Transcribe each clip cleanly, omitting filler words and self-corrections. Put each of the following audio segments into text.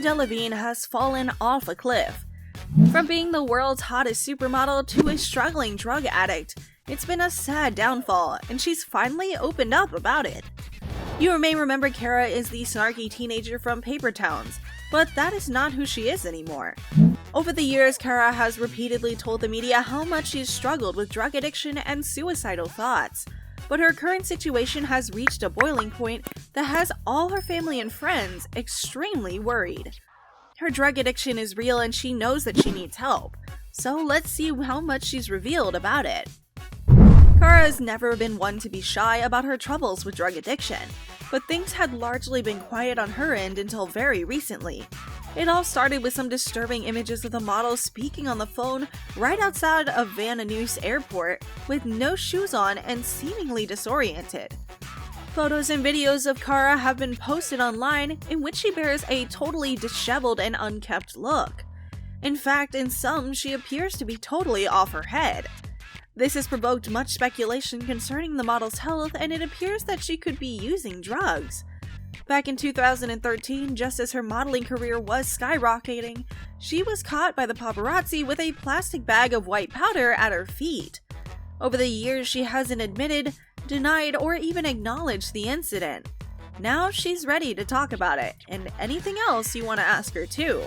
Delevingne has fallen off a cliff. From being the world's hottest supermodel to a struggling drug addict, it's been a sad downfall, and she's finally opened up about it. You may remember Cara is the snarky teenager from Paper Towns, but that is not who she is anymore. Over the years, Cara has repeatedly told the media how much she's struggled with drug addiction and suicidal thoughts, but her current situation has reached a boiling point that has all her family and friends extremely worried. Her drug addiction is real and she knows that she needs help, so let's see how much she's revealed about it. Cara has never been one to be shy about her troubles with drug addiction, but things had largely been quiet on her end until very recently. It all started with some disturbing images of the model speaking on the phone right outside of Nuys Airport with no shoes on and seemingly disoriented. Photos and videos of Cara have been posted online in which she bears a totally disheveled and unkept look. In fact, in some, she appears to be totally off her head. This has provoked much speculation concerning the model's health, and it appears that she could be using drugs. Back in 2013, just as her modeling career was skyrocketing, she was caught by the paparazzi with a plastic bag of white powder at her feet. Over the years, she hasn't admitted, denied, or even acknowledged the incident. Now she's ready to talk about it, and anything else you want to ask her too.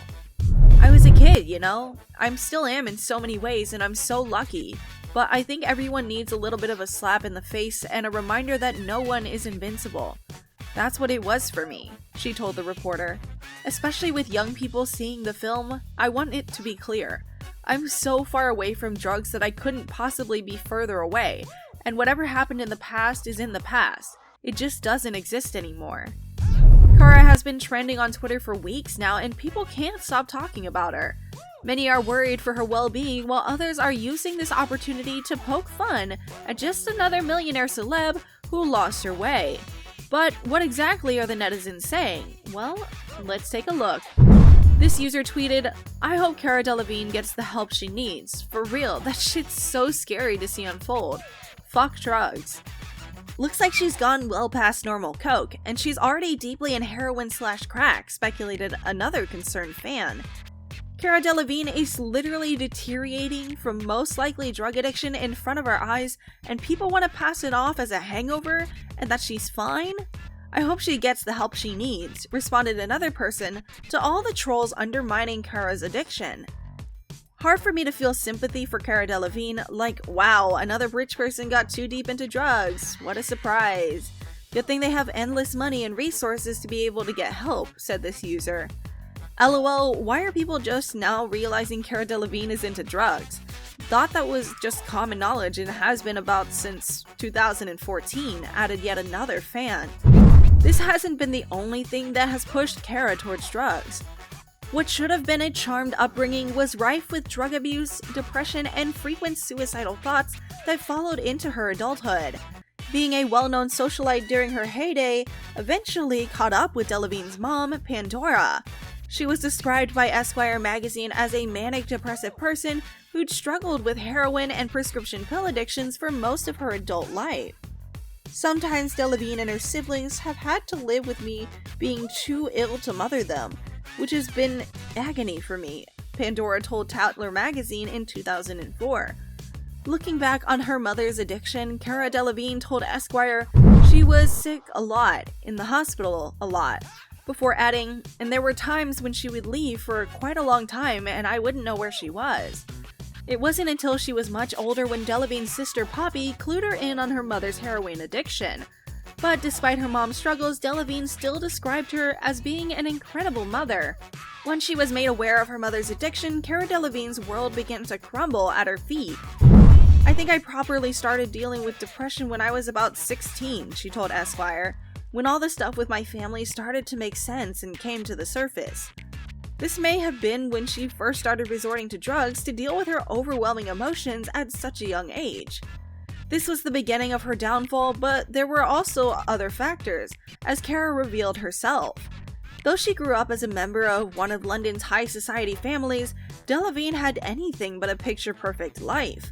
I was a kid, you know? I still am in so many ways, and I'm so lucky. But I think everyone needs a little bit of a slap in the face and a reminder that no one is invincible. That's what it was for me, she told the reporter. Especially with young people seeing the film, I want it to be clear. I'm so far away from drugs that I couldn't possibly be further away, and whatever happened in the past is in the past. It just doesn't exist anymore. Cara has been trending on Twitter for weeks now, and people can't stop talking about her. Many are worried for her well-being, while others are using this opportunity to poke fun at just another millionaire celeb who lost her way. But what exactly are the netizens saying? Well, let's take a look. This user tweeted, "I hope Cara Delevingne gets the help she needs. For real, that shit's so scary to see unfold. Fuck drugs." Looks like she's gone well past normal coke, and she's already deeply in heroin/crack, speculated another concerned fan. Cara Delevingne is literally deteriorating from most likely drug addiction in front of our eyes, and people want to pass it off as a hangover and that she's fine? I hope she gets the help she needs, responded another person to all the trolls undermining Cara's addiction. Hard for me to feel sympathy for Cara Delevingne, like, wow, another rich person got too deep into drugs. What a surprise. Good thing they have endless money and resources to be able to get help, said this user. LOL, why are people just now realizing Cara Delevingne is into drugs? Thought that was just common knowledge and has been about since 2014, added yet another fan. This hasn't been the only thing that has pushed Cara towards drugs. What should have been a charmed upbringing was rife with drug abuse, depression, and frequent suicidal thoughts that followed into her adulthood. Being a well-known socialite during her heyday, eventually caught up with Delevingne's mom, Pandora. She was described by Esquire magazine as a manic-depressive person who'd struggled with heroin and prescription pill addictions for most of her adult life. Sometimes Delevingne and her siblings have had to live with me being too ill to mother them, which has been agony for me, Pandora told Tatler magazine in 2004. Looking back on her mother's addiction, Cara Delevingne told Esquire she was sick a lot, in the hospital a lot, before adding, and there were times when she would leave for quite a long time and I wouldn't know where she was. It wasn't until she was much older when Delevingne's sister Poppy clued her in on her mother's heroin addiction. But despite her mom's struggles, Delevingne still described her as being an incredible mother. Once she was made aware of her mother's addiction, Cara Delevingne's world began to crumble at her feet. "I think I properly started dealing with depression when I was about 16, she told Esquire, when all the stuff with my family started to make sense and came to the surface. This may have been when she first started resorting to drugs to deal with her overwhelming emotions at such a young age. This was the beginning of her downfall, but there were also other factors, as Cara revealed herself. Though she grew up as a member of one of London's high society families, Delevingne had anything but a picture-perfect life.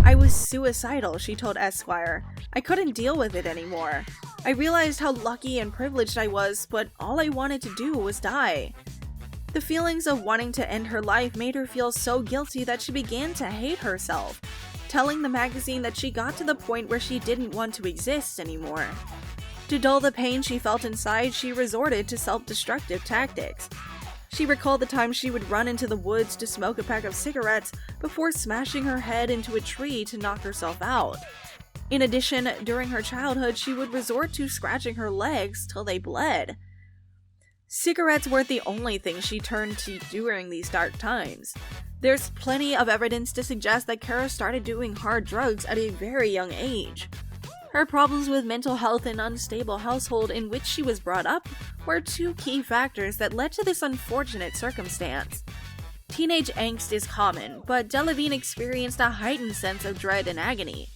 I was suicidal, she told Esquire. I couldn't deal with it anymore. I realized how lucky and privileged I was, but all I wanted to do was die. The feelings of wanting to end her life made her feel so guilty that she began to hate herself, telling the magazine that she got to the point where she didn't want to exist anymore. To dull the pain she felt inside, she resorted to self-destructive tactics. She recalled the time she would run into the woods to smoke a pack of cigarettes before smashing her head into a tree to knock herself out. In addition, during her childhood, she would resort to scratching her legs till they bled. Cigarettes weren't the only thing she turned to during these dark times. There's plenty of evidence to suggest that Cara started doing hard drugs at a very young age. Her problems with mental health and unstable household in which she was brought up were two key factors that led to this unfortunate circumstance. Teenage angst is common, but Delevingne experienced a heightened sense of dread and agony.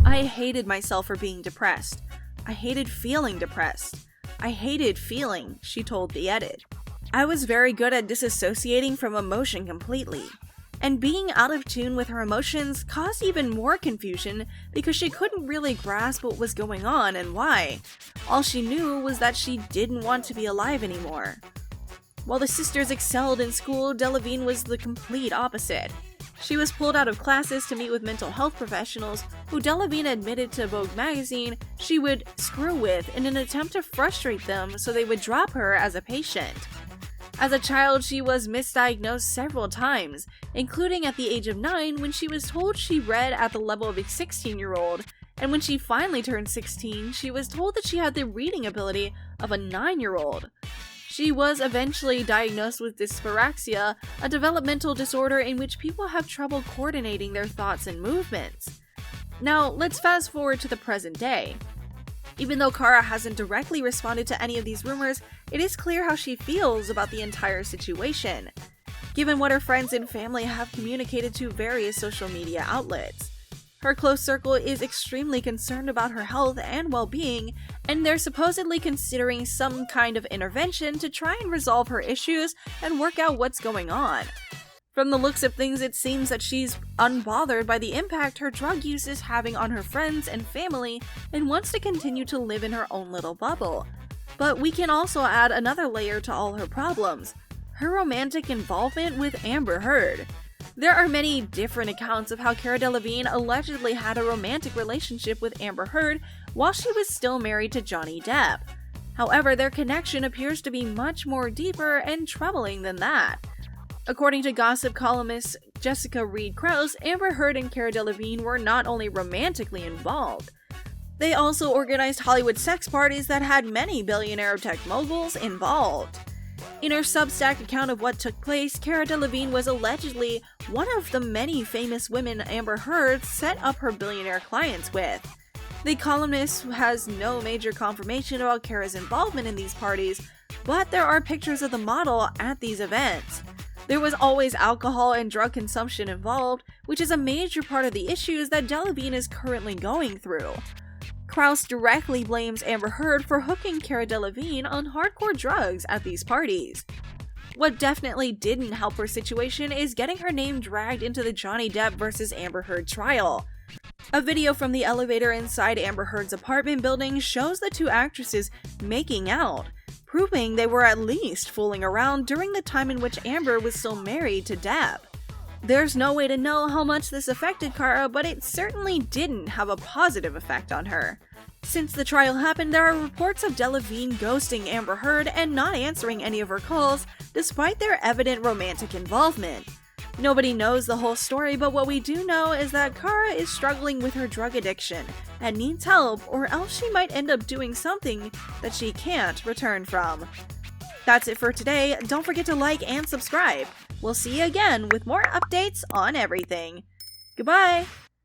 "I hated myself for being depressed. I hated feeling depressed. I hated feeling," she told the edit. "I was very good at disassociating from emotion completely. And being out of tune with her emotions caused even more confusion because she couldn't really grasp what was going on and why. All she knew was that she didn't want to be alive anymore." While the sisters excelled in school, Delevingne was the complete opposite. She was pulled out of classes to meet with mental health professionals who Delevingne admitted to Vogue magazine she would screw with in an attempt to frustrate them so they would drop her as a patient. As a child, she was misdiagnosed several times, including at the age of 9 when she was told she read at the level of a 16-year-old, and when she finally turned 16, she was told that she had the reading ability of a 9-year-old. She was eventually diagnosed with dyspraxia, a developmental disorder in which people have trouble coordinating their thoughts and movements. Now, let's fast forward to the present day. Even though Cara hasn't directly responded to any of these rumors, it is clear how she feels about the entire situation, given what her friends and family have communicated to various social media outlets. Her close circle is extremely concerned about her health and well-being, and they're supposedly considering some kind of intervention to try and resolve her issues and work out what's going on. From the looks of things, it seems that she's unbothered by the impact her drug use is having on her friends and family and wants to continue to live in her own little bubble. But we can also add another layer to all her problems: her romantic involvement with Amber Heard. There are many different accounts of how Cara Delevingne allegedly had a romantic relationship with Amber Heard while she was still married to Johnny Depp. However, their connection appears to be much more deeper and troubling than that. According to gossip columnist Jessica Reed Krause, Amber Heard and Cara Delevingne were not only romantically involved, they also organized Hollywood sex parties that had many billionaire tech moguls involved. In her Substack account of what took place, Cara Delevingne was allegedly one of the many famous women Amber Heard set up her billionaire clients with. The columnist has no major confirmation about Cara's involvement in these parties, but there are pictures of the model at these events. There was always alcohol and drug consumption involved, which is a major part of the issues that Delevingne is currently going through. Krause directly blames Amber Heard for hooking Cara Delevingne on hardcore drugs at these parties. What definitely didn't help her situation is getting her name dragged into the Johnny Depp vs. Amber Heard trial. A video from the elevator inside Amber Heard's apartment building shows the two actresses making out, proving they were at least fooling around during the time in which Amber was still married to Depp. There's no way to know how much this affected Cara, but it certainly didn't have a positive effect on her. Since the trial happened, there are reports of Delevingne ghosting Amber Heard and not answering any of her calls, despite their evident romantic involvement. Nobody knows the whole story, but what we do know is that Cara is struggling with her drug addiction and needs help, or else she might end up doing something that she can't return from. That's it for today. Don't forget to like and subscribe. We'll see you again with more updates on everything. Goodbye!